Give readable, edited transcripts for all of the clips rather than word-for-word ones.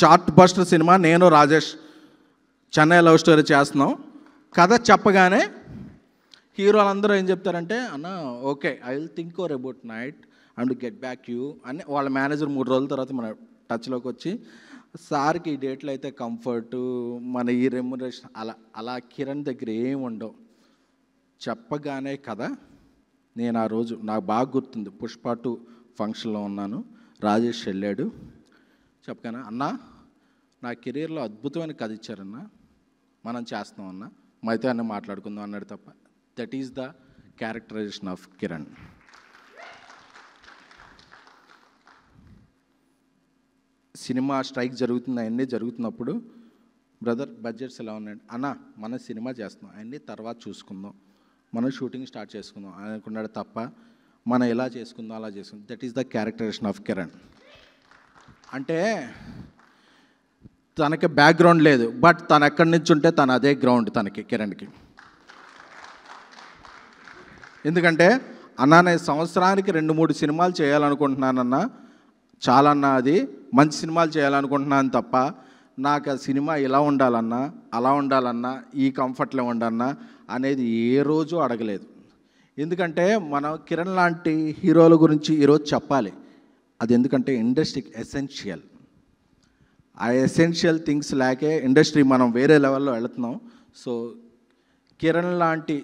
Chart buster cinema. నేను Rajesh Chennai love story చేస్తున్నాం. కథ చెప్పగానే హీరోలు అందరూ ఏం చెప్తారంటే, అన్న okay I will think over about night and get back you అని వాళ్ళ మేనేజర్ 3 రోజుల తర్వాత మన టచ్లోకి వచ్చి, సార్కి ఈ డేట్లో అయితే కంఫర్టు, మన ఈ రెమ్యునరేషన్ అలా కిరణ్ దగ్గర ఏమి ఉండవు. చెప్పగానే కదా, నేను ఆ రోజు నాకు బాగా గుర్తుంది, పుష్ప 2 ఫంక్షన్లో ఉన్నాను, రాజేష్ వెళ్ళాడు. చెప్పగానే అన్నా నా కెరీర్లో అద్భుతమైన కథ ఇచ్చారన్నా, మనం చేస్తాం అన్నా, మైతే అన్న మాట్లాడుకుందాం అన్నాడు తప్ప. That is the characterization of Kiran. Cinema strike జరుగుతుంది, అవన్నీ జరుగుతున్నప్పుడు బ్రదర్ బడ్జెట్స్ ఎలా ఉన్నాయండి అన్న, మన సినిమా చేస్తున్నాం అవన్నీ తర్వాత చూసుకుందాం, మనం షూటింగ్ స్టార్ట్ చేసుకుందాం అనుకున్నాడు తప్ప మనం ఎలా చేసుకుందాం అలా చేసుకుందాం. That is the characterization of Kiran. అంటే తనకి బ్యాక్గ్రౌండ్ లేదు, బట్ తను ఎక్కడి నుంచి ఉంటే తను అదే గ్రౌండ్ తనకి, కిరణ్కి. ఎందుకంటే అన్నా నేను సంవత్సరానికి 2-3 సినిమాలు చేయాలనుకుంటున్నానన్నా, చాలా అన్న అది మంచి సినిమాలు చేయాలనుకుంటున్నాను తప్ప నాకు ఆ సినిమా ఇలా ఉండాలన్నా, అలా ఉండాలన్నా, ఈ కంఫర్ట్లో ఉండన్నా అనేది ఏ రోజు అడగలేదు. ఎందుకంటే మనం కిరణ్ లాంటి హీరోల గురించి ఈరోజు చెప్పాలి. అది ఎందుకంటే ఇండస్ట్రీకి ఎసెన్షియల్. ఆ ఎసెన్షియల్ థింగ్స్ లేకే ఇండస్ట్రీ మనం వేరే లెవెల్లో వెళుతున్నాం. సో కిరణ్ లాంటి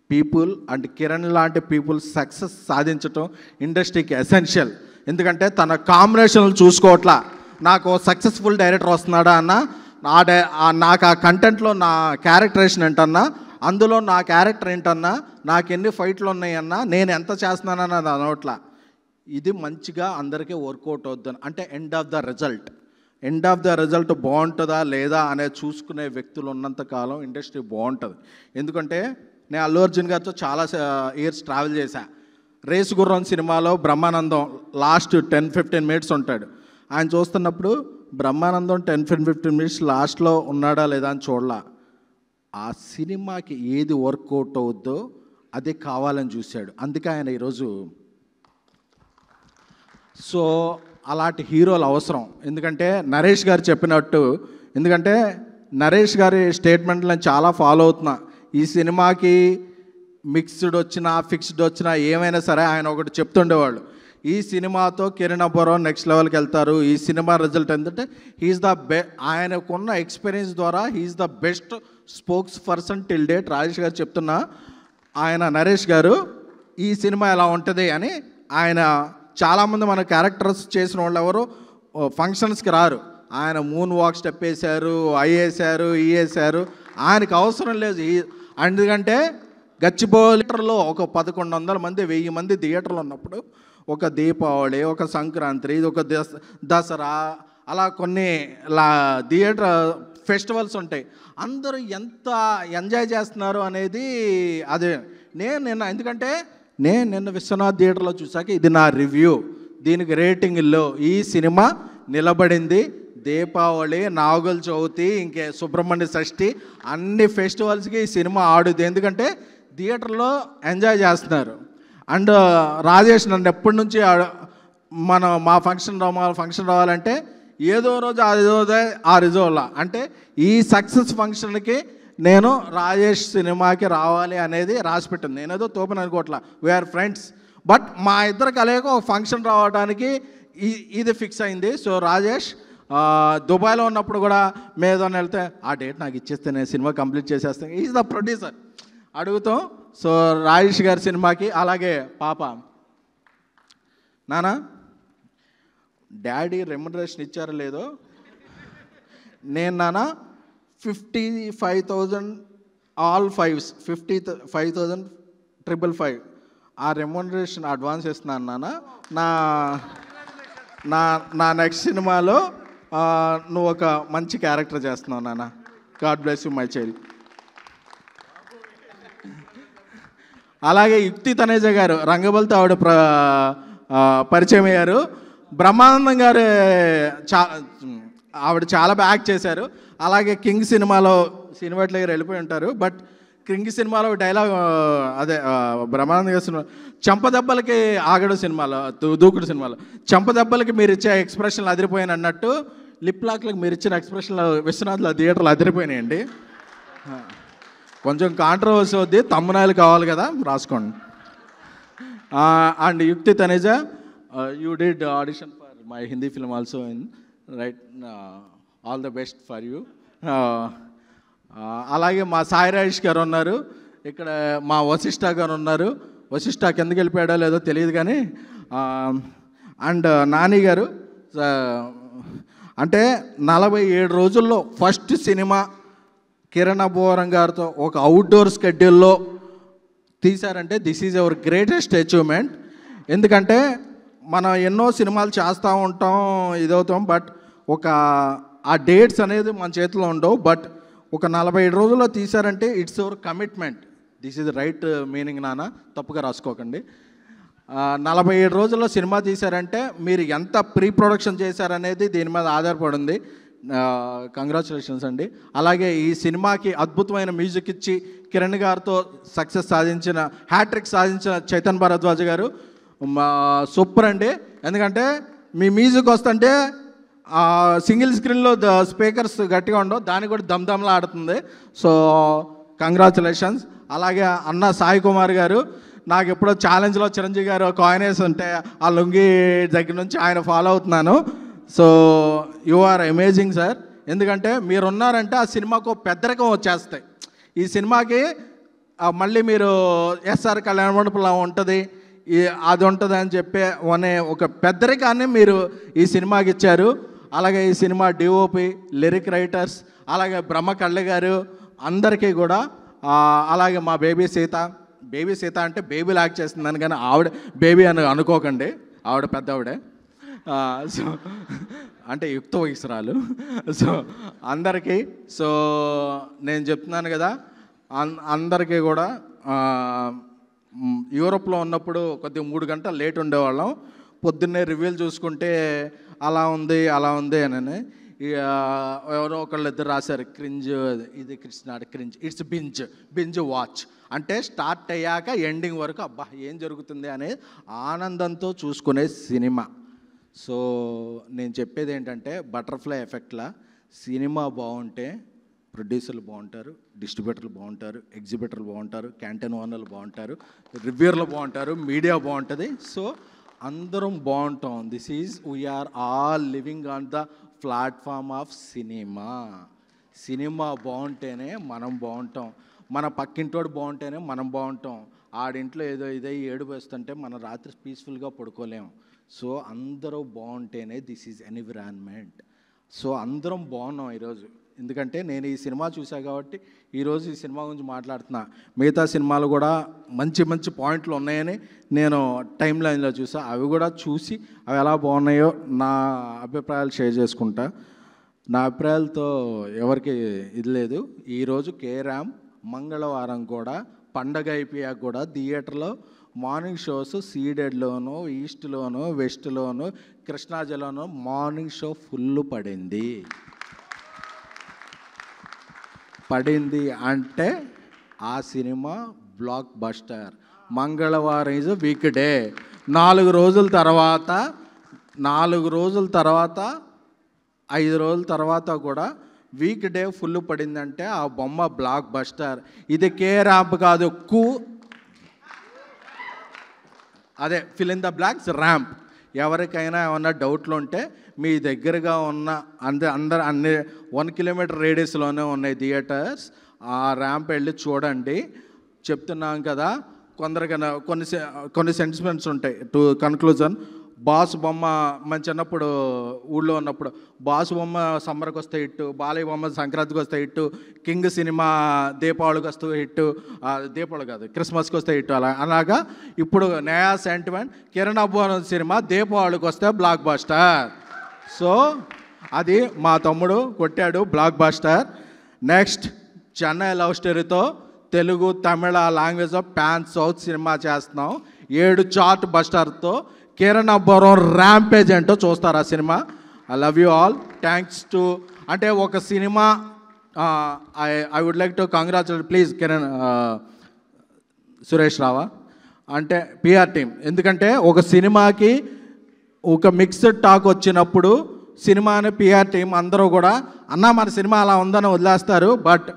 పీపుల్ అండ్ కిరణ్ లాంటి పీపుల్ సక్సెస్ సాధించటం ఇండస్ట్రీకి ఎసెన్షియల్. ఎందుకంటే తన కాంబినేషన్లు చూసుకోవట్లా, నాకు సక్సెస్ఫుల్ డైరెక్టర్ వస్తున్నాడా అన్న, నాకు ఆ కంటెంట్లో నా క్యారెక్టరేషన్ ఏంటన్నా, అందులో నా క్యారెక్టర్ ఏంటన్నా, నాకు ఎన్ని ఫైట్లు ఉన్నాయన్నా, నేను ఎంత చేస్తున్నానన్న అది అనవట్లా. ఇది మంచిగా అందరికీ వర్కౌట్ అవుద్దని అంటే ఎండ్ ఆఫ్ ద రిజల్ట్ బాగుంటుందా లేదా అనేది చూసుకునే వ్యక్తులు ఉన్నంతకాలం ఇండస్ట్రీ బాగుంటుంది. ఎందుకంటే నేను అల్లు అర్జున్ గారితో చాలా ఇయర్స్ ట్రావెల్ చేశా. రేసు గుర్రం సినిమాలో బ్రహ్మానందం లాస్ట్ 10-15 మినిట్స్ ఉంటాడు. ఆయన చూస్తున్నప్పుడు బ్రహ్మానందం 10-15 మినిట్స్ లాస్ట్లో ఉన్నాడా లేదా అని చూడలా. ఆ సినిమాకి ఏది వర్కౌట్ అవుద్దో అదే కావాలని చూశాడు. అందుకే ఆయన ఈరోజు. సో అలాంటి హీరోలు అవసరం. ఎందుకంటే నరేష్ గారు చెప్పినట్టు, ఎందుకంటే నరేష్ గారి స్టేట్మెంట్లు నేను చాలా ఫాలో అవుతున్నా. ఈ సినిమాకి మిక్స్డ్ వచ్చినా ఫిక్స్డ్ వచ్చినా ఏమైనా సరే ఆయన ఒకటి చెప్తుండేవాళ్ళు, ఈ సినిమాతో కిరణ్ అబ్బవరం నెక్స్ట్ లెవెల్కి వెళ్తారు, ఈ సినిమా రిజల్ట్ ఏంటంటే హీఈస్ ద ఆయనకున్న ఎక్స్పీరియన్స్ ద్వారా he is the best spokesperson till date. Rajesh గారు చెప్తున్నా, ఆయన నరేష్ గారు ఈ సినిమా ఎలా ఉంటుంది అని. ఆయన చాలామంది మన క్యారెక్టర్స్ చేసిన వాళ్ళు ఎవరు ఫంక్షన్స్కి రారు, ఆయన మూన్ వాక్ స్టెప్ వేశారు, వేశారు, వేశారు. ఆయనకు అవసరం లేదు. ఎందుకంటే గచ్చిబౌలిలో ఒక 1100 మంది 1000 మంది థియేటర్లు ఉన్నప్పుడు ఒక దీపావళి, ఒక సంక్రాంతి, ఒక దసరా, అలా కొన్ని థియేటర్ ఫెస్టివల్స్ ఉంటాయి. అందరూ ఎంత ఎంజాయ్ చేస్తున్నారు అనేది అదే. ఎందుకంటే నేను నిన్న విశ్వనాథ్ థియేటర్లో చూసాక ఇది నా రివ్యూ, దీనికి రేటింగ్లో ఈ సినిమా నిలబడింది. దీపావళి, నాగుల చవితి, ఇంకే సుబ్రహ్మణ్య షష్ఠి అన్ని ఫెస్టివల్స్కి ఈ సినిమా ఆడుద్ది. ఎందుకంటే థియేటర్లో ఎంజాయ్ చేస్తున్నారు. అండ్ రాజేష్ నన్ను ఎప్పటి నుంచి మా ఫంక్షన్ రావాలంటే ఏదో రోజు ఆ రిజోలా అంటే ఈ సక్సెస్ ఫంక్షన్కి నేను రాజేష్ సినిమాకి రావాలి అనేది రాసిపెట్టింది. నేనేదో తోపని అనుకోవట్లా, వీఆర్ ఫ్రెండ్స్. బట్ మా ఇద్దరు కలయిక ఒక ఫంక్షన్ రావడానికి ఇది ఫిక్స్ అయింది. సో రాజేష్ దుబాయ్లో ఉన్నప్పుడు కూడా మేదోని వెళ్తే ఆ డేట్ నాకు ఇచ్చేస్తే నేను సినిమా కంప్లీట్ చేసేస్తాను. ఈజ్ ద ప్రొడ్యూసర్ అడుగుతాం. సో రాజేష్ గారి సినిమాకి అలాగే పాప, నానా డాడీ రెమ్యునరేషన్ ఇచ్చారో లేదో, నేను నాన్న 55,000 ఆల్ 5s 55,555 ఆ రెమ్యునరేషన్ అడ్వాన్స్ ఇస్తున్నాను నాన్న. నా నెక్స్ట్ సినిమాలో నువ్వు ఒక మంచి క్యారెక్టర్ చేస్తున్నావు నాన్న. God bless you my child. అలాగే యుక్తి తనేజ గారు రంగబలితో ఆవిడ పరిచయం అయ్యారు. బ్రహ్మానందం గారు ఆవిడ చాలా బాగా యాక్ట్ చేశారు. అలాగే కింగ్ సినిమాలో సినిమాట్లో వెళ్ళిపోయి ఉంటారు. బట్ కింగ్ సినిమాలో డైలాగ్ అదే బ్రహ్మానందం గారి సినిమా చెంపదెబ్బలకి ఆగడు సినిమాలో, దూకుడు సినిమాలో చెంపదెబ్బలకి మీరు ఇచ్చే ఎక్స్ప్రెషన్లు అదిరిపోయాను అన్నట్టు లిప్ లాక్లకు మీరు ఇచ్చిన ఎక్స్ప్రెషన్లో విశ్వనాథ్లో థియేటర్లు అదిరిపోయినాయండి. కొంచెం కాంట్రవర్సీ వద్ది, తమ్మునాయలు కావాలి కదా, రాసుకోండి. And Yukti Taneja, you did audition for my Hindi film also in right, all the best for you. అలాగే మా సాయి రాజేష్ గారు ఉన్నారు ఇక్కడ, మా వశిష్ఠ గారు ఉన్నారు. వశిష్ఠ కిందకి వెళ్ళిపోయాడో లేదో తెలియదు కానీ. అండ్ నాని గారు, అంటే 47 రోజుల్లో ఫస్ట్ సినిమా కిరణ్ అబ్బవరం గారితో ఒక అవుట్డోర్ స్కెడ్యూల్లో తీశారంటే this is our greatest achievement. ఎందుకంటే మనం ఎన్నో సినిమాలు చేస్తూ ఉంటాం, ఇదవుతాం, బట్ ఒక ఆ డేట్స్ అనేది మన చేతిలో ఉండవు. బట్ ఒక 47 రోజుల్లో తీశారంటే it's our commitment. This is right meaning నాన్న, తప్పుగా రాసుకోకండి. 47 రోజుల్లో సినిమా తీశారంటే మీరు ఎంత ప్రీ ప్రొడక్షన్ చేశారనేది దీని మీద ఆధారపడింది. కంగ్రాచులేషన్స్ అండి. అలాగే ఈ సినిమాకి అద్భుతమైన మ్యూజిక్ ఇచ్చి కిరణ్ గారితో సక్సెస్ సాధించిన, హ్యాట్రిక్ సాధించిన చైతన్ భరద్వాజ్ గారు సూపర్ అండి. ఎందుకంటే మీ మ్యూజిక్ వస్తుంటే సింగిల్ స్క్రీన్లో స్పీకర్స్ గట్టిగా ఉండవు, దానికి కూడా దమ్దమ్లా ఆడుతుంది. So congratulations. అలాగే అన్న సాయి కుమార్ గారు, నాకు ఎప్పుడో ఛాలెంజ్లో చిరంజీవి గారు కాయినేస్ ఉంటే ఆ లుంగి దగ్గర నుంచి ఆయన ఫాలో అవుతున్నాను. So you are amazing sir. ఎందుకంటే మీరు ఉన్నారంటే ఆ సినిమాకు పెద్దరికం వచ్చేస్తాయి. ఈ సినిమాకి మళ్ళీ మీరు ఎస్ఆర్ కళ్యాణ మండపంలో ఉంటుంది, అది ఉంటుంది అని చెప్పే అనే ఒక పెద్దరికాన్ని మీరు ఈ సినిమాకి ఇచ్చారు. అలాగే ఈ సినిమా డిఓపి, లిరిక్ రైటర్స్, అలాగే బ్రహ్మ కళ్ళ గారు అందరికీ కూడా, అలాగే మా బేబీ సీత అంటే బేబీ లాక్ చేస్తుందని, కానీ ఆవిడ బేబీ అని అనుకోకండి, ఆవిడ పెద్ద ఆవిడే. సో అంటే యుక్త వయసురాలు. సో అందరికీ, సో నేను చెప్తున్నాను కదా, అందరికీ కూడా యూరోప్లో ఉన్నప్పుడు కొద్దిగా 3 గంటలు లేట్ ఉండేవాళ్ళం. పొద్దున్నే రివ్యూలు చూసుకుంటే అలా ఉంది అని ఎవరో ఒకళ్ళు ఇద్దరు రాశారు, క్రింజ్, ఇది కృష్ణాడు క్రింజ్, ఇట్స్ బింజ్ వాచ్. అంటే స్టార్ట్ అయ్యాక ఎండింగ్ వరకు అబ్బా ఏం జరుగుతుంది అనే ఆనందంతో చూసుకునే సినిమా. సో నేను చెప్పేది ఏంటంటే బటర్ఫ్లై ఎఫెక్ట్లా సినిమా బాగుంటే ప్రొడ్యూసర్లు బాగుంటారు, డిస్ట్రిబ్యూటర్లు బాగుంటారు, ఎగ్జిబిటర్లు బాగుంటారు, క్యాంటీన్ ఓనర్లు బాగుంటారు, రివ్యూర్లు బాగుంటారు, మీడియా బాగుంటుంది. సో అందరం బాగుంటాం. This is we're all living on the platform of cinema బాగుంటేనే మనం బాగుంటాం, మన పక్కింటోడు బాగుంటేనే మనం బాగుంటాం. ఆడింట్లో ఏదో ఏడుపు వేస్తుంటే మనం రాత్రి పీస్ఫుల్గా పడుకోలేం. సో అందరూ బాగుంటేనే దిస్ ఈజ్ ఎన్విరాన్మెంట్. సో అందరం బాగున్నాం ఈరోజు. ఎందుకంటే నేను ఈ సినిమా చూసా కాబట్టి ఈరోజు ఈ సినిమా గురించి మాట్లాడుతున్నా. మిగతా సినిమాలు కూడా మంచి పాయింట్లు ఉన్నాయని నేను టైం లైన్లో చూసా. అవి కూడా చూసి అవి ఎలా బాగున్నాయో నా అభిప్రాయాలు షేర్ చేసుకుంటా. నా అభిప్రాయాలతో ఎవరికి ఇది లేదు. ఈరోజు కేరామ్ మంగళవారం కూడా పండగ అయిపోయాక కూడా థియేటర్లో మార్నింగ్ షోస్ సీడెడ్లోను, ఈస్ట్లోను, వెస్ట్లోను, కృష్ణాజిల్లాలో మార్నింగ్ షో ఫుల్ పడింది అంటే ఆ సినిమా బ్లాక్ బస్టర్. మంగళవారం ఈజ్ వీక్ డే. 4 రోజుల తర్వాత 5 రోజుల తర్వాత కూడా వీక్ డే ఫుల్ పడిందంటే ఆ బొమ్మ బ్లాక్ బస్టర్. ఇది కే ర్యాంప్ కాదు, అదే fill in the blocks ramp. ఎవరికైనా ఏమన్నా డౌట్లు ఉంటే మీ దగ్గరగా ఉన్న అన్ని 1 కిలోమీటర్ రేడియస్లోనే ఉన్నాయి థియేటర్స్. ఆ ర్యాంప్ వెళ్ళి చూడండి. చెప్తున్నాం కదా, కొందరికైనా కొన్ని సెంటిమెంట్స్ ఉంటాయి. టు కన్క్లూజన్, బాస్ బొమ్మ మన చిన్నప్పుడు ఊళ్ళో ఉన్నప్పుడు బాస్ బొమ్మ సమ్మర్కి వస్తే హిట్టు, బాలయ్య బొమ్మ సంక్రాంతికి వస్తే హిట్టు, కింగ్ సినిమా దీపావళికి వస్తే హిట్టు, దీపావళి కాదు క్రిస్మస్కి వస్తే హిట్టు. అలాగా ఇప్పుడు నయా సెంటిమెంట్ కిరణ్ అబ్బవరం సినిమా దీపావళికి వస్తే బ్లాక్ బస్టర్. సో అది మా తమ్ముడు కొట్టాడు, blockbuster. Next Chennai love స్టోరీతో Telugu, Tamil language of pan south cinema చేస్తున్నాం. 7 చార్ట్ బస్టర్తో కిరణ్ అబ్బవరం ర్యాంపేజ్ ఏంటో చూస్తారు ఆ సినిమా. I love you all. Thanks to, అంటే ఒక cinema I would like to congratulate please Kiran Suresh Rao అంటే పిఆర్ టీమ్. ఎందుకంటే ఒక సినిమాకి ఒక మిక్స్డ్ టాక్ వచ్చినప్పుడు సినిమాని పిఆర్ టీం అందరూ కూడా అన్న మన సినిమా అలా ఉందని వదిలేస్తారు. బట్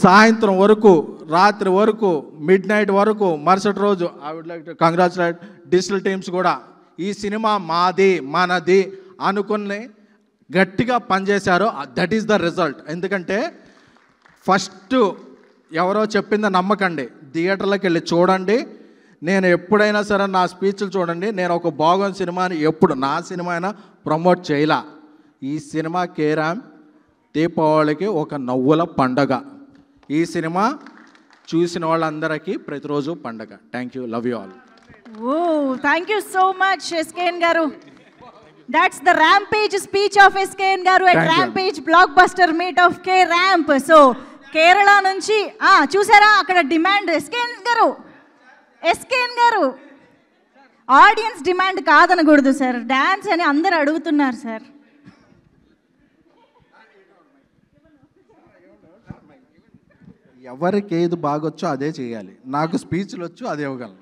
సాయంత్రం వరకు, రాత్రి వరకు, మిడ్ నైట్ వరకు, మరుసటి రోజు I would like to congratulate digital teams కూడా ఈ సినిమా మాది మనది అనుకుని గట్టిగా పనిచేశారు. That is the result. ఎందుకంటే ఫస్ట్ ఎవరో చెప్పింది నమ్మకండి, థియేటర్లోకి వెళ్ళి చూడండి. నేను ఎప్పుడైనా సరే నా స్పీచ్లు చూడండి, నేను ఒక బాగున్న సినిమాని ఎప్పుడు నా సినిమా అయినా ప్రమోట్ చేయలా. ఈ సినిమా కేరామ్ దీపావళికి ఒక నవ్వుల పండగ. ఈ సినిమా చూసిన వాళ్ళందరికీ ప్రతిరోజు పండగ. Thank you, love you all. Oh thank you so much SKN గారు. That's the rampage speech of SKN garu at Rampage blockbuster meet of K Ramp. So Kerala nunchi chusara akkada demand SKN garu audience demand kaadanagudu sir, dance ani andaru adugutunnaru sir. ఎవరికి ఏది బాగొచ్చో అదే చేయాలి. నాకు స్పీచ్లు వచ్చు, అదే ఇవ్వగలను.